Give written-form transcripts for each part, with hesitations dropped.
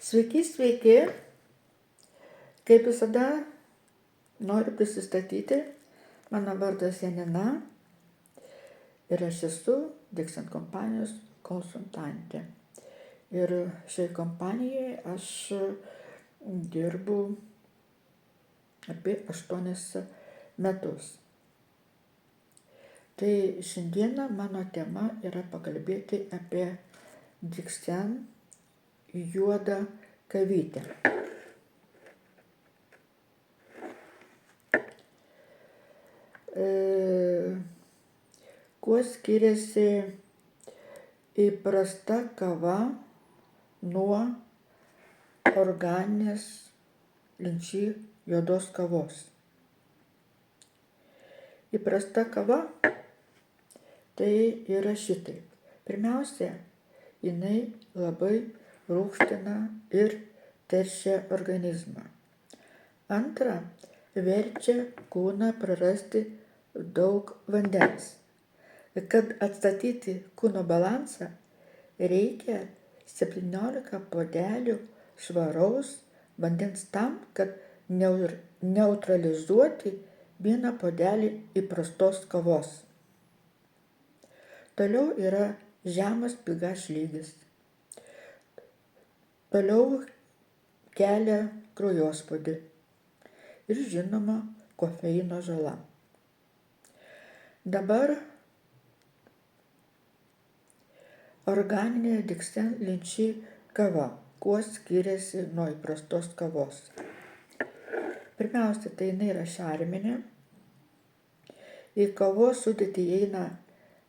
Sveiki, sveiki. Kaip visada noriu prisistatyti. Mano vardas Janina ir aš esu Dixon kompanijos konsultantė. Ir šiai kompanijai aš dirbu apie 8 metus. Tai šiandieną mano tema yra pakalbėti apie Dixon juodą kavytę. Kuo skiriasi įprasta kava nuo organinės Linchy juodos kavos? Įprasta kava tai yra šitaip. Pirmiausia, jinai labai rūgština ir teršia organizmą. Antra, verčia kūną prarasti daug vandens. Kad atstatyti kūno balansą, reikia 17 puodelių švaraus vandens tam, kad neutralizuoti 1 puodelį įprastos kavos. Toliau yra žemas pH lygis. Toliau kelia kraujospūdį ir žinoma kofeino žala. Dabar organinė Dixon Linchy kava. Kuo skiriasi nuo įprastos kavos? Pirmiausia, tai jinai yra šarminė. Į kavos sudėtį įeina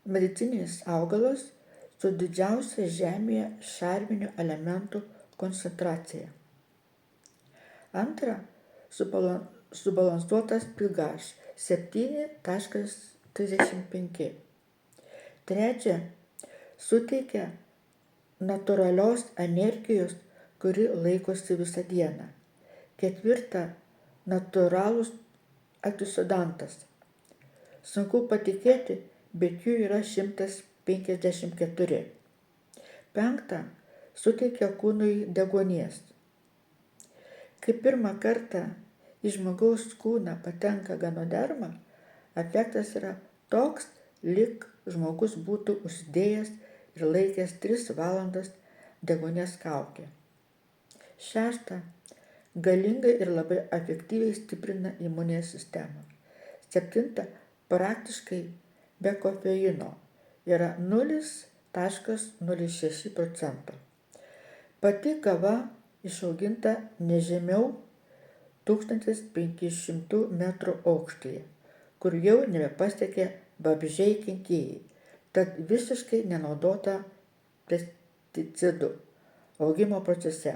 medicininis augalas su didžiausia žemėje šarminių elementų koncentracija. Antra, subalansuotas pH 7,35. Trečia, suteikia natūralios energijos, kuri laikosi visą dieną. Ketvirta, natūralus antioksidantas. Sunku patikėti, bet jų yra 154. Penkta, suteikia kūnui deguonies. Kai pirmą kartą į žmogaus kūną patenka ganoderma, efektas yra toks, lyg žmogus būtų užsidėjęs ir laikęs 3 valandas deguonies kaukę. Šešta, galingai ir labai efektyviai stiprina imuninę sistemą. Septinta, praktiškai be kofeino, yra 0,06%. Pati kava išauginta ne žemiau 1500 metrų aukštyje, kur jau nebepasiekė vabzdžiai kenkėjai, tad visiškai nenaudota pesticidų augimo procese.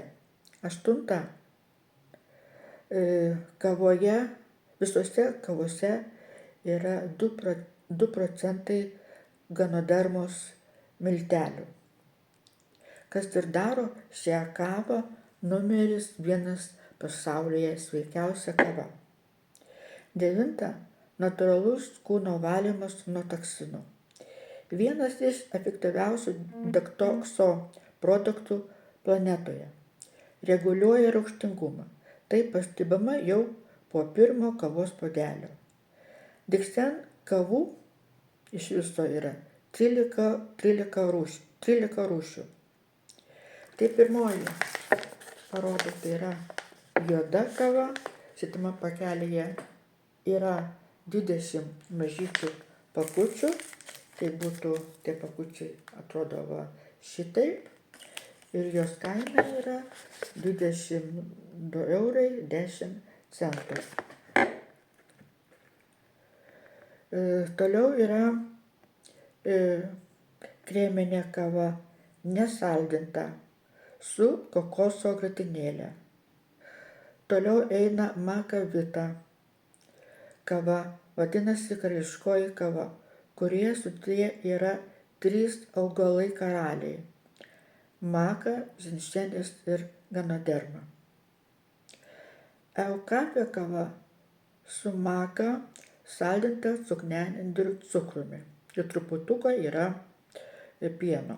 Aštunta, visose kavose yra 2% ganodermos miltelių, kas ir daro šią kavą numeris 1 pasaulyje sveikiausia kava. Devinta, natūralus kūno valymas nuo toksinų. Vienas iš efektyviausių detokso produktų planetoje. Reguliuoja rūgštingumą. Tai pastebima jau po pirmo kavos puodelio. Dixon kavų iš viso yra 13 rūšių. Tai pirmoji parodo, tai yra juoda kava. Šitame pakelyje yra 20 mažyčių pakučių. Tai būtų, tie pakučiai atrodo šitaip. Ir jos kaina yra 22,10 €. Toliau yra kreminė kava nesaldinta su kokoso grietinėle. Toliau eina Maca Vita kava, vadinasi karališkoji kava, kurioje sudėtyje yra 3 augalai karaliai – maca, ženšenis ir ganoderma. Eukafė kava su maca saldinta cukranendrių cukrumi ir truputuką yra pieno.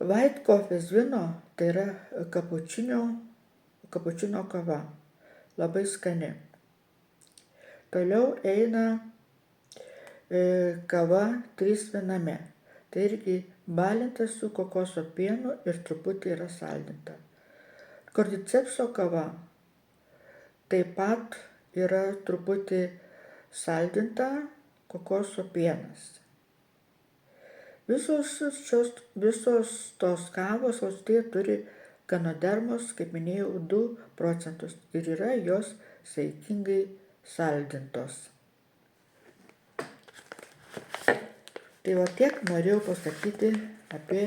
White coffee zvino tai yra kapučino kava. Labai skani. Toliau eina kava 3 viename. Tai irgi balinta su kokoso pienu ir truputį yra saldinta. Cordycepso kava taip pat yra truputį saldinta kokoso pienas. Visos tos kavos Austrija turi ganodermos, kaip minėjau, 2% ir yra jos saikingai saldintos. Tai va tiek norėjau pasakyti apie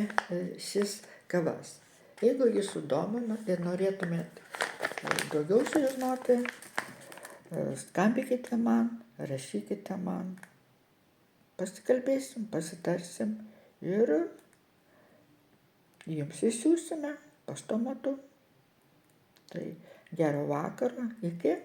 šis kavas. Jeigu jis sudomino ir norėtumėt daugiau sužinoti, skambinkite man, rašykite man, pasikalbėsim, pasitarsim ir jums išsiųsime paštomatu. Tai gero vakaro, iki.